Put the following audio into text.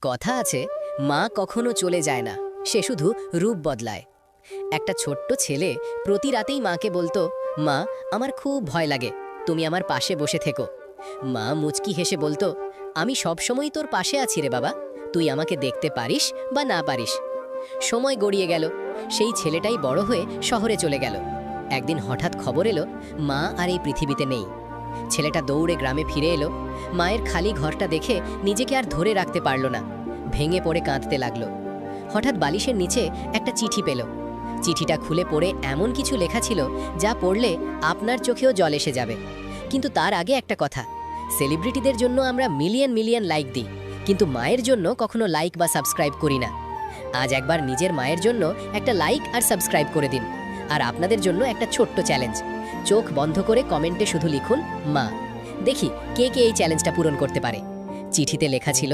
কথা আছে, মা কখনো চলে যায় না, সে শুধু রূপ বদলায়। একটা ছোট্ট ছেলে প্রতি রাতেই মাকে বলতো, মা, আমার খুব ভয় লাগে, তুমি আমার পাশে বসে থেকো। মা মুচকি হেসে বলতো, আমি সবসময় তোর পাশে আছি রে বাবা, তুই আমাকে দেখতে পারিস বা না পারিস। সময় গড়িয়ে গেল, সেই ছেলেটাই বড় হয়ে শহরে চলে গেল। একদিন হঠাৎ খবর এলো, মা আর এই পৃথিবীতে নেই। ছেলেটা দৌড়ে গ্রামে ফিরে এলো। মায়ের খালি ঘরটা দেখে নিজেকে আর ধরে রাখতে পারল না, ভেঙে পড়ে কাঁদতে লাগলো। হঠাৎ বালিশের নিচে একটা চিঠি পেল। চিঠিটা খুলে পড়ে এমন কিছু লেখা ছিল যা পড়লে আপনার চোখেও জল এসে যাবে। কিন্তু তার আগে একটা কথা, সেলিব্রিটিদের জন্য আমরা মিলিয়ন মিলিয়ন লাইক দিই, কিন্তু মায়ের জন্য কখনো লাইক বা সাবস্ক্রাইব করি না। আজ একবার নিজের মায়ের জন্য একটা লাইক আর সাবস্ক্রাইব করে দিন। আর আপনাদের জন্য একটা ছোট্ট চ্যালেঞ্জ, চোখ বন্ধ করে কমেন্টে শুধু লিখুন মা। দেখি কে কে এই চ্যালেঞ্জটা পূরণ করতে পারে। চিঠিতে লেখা ছিল,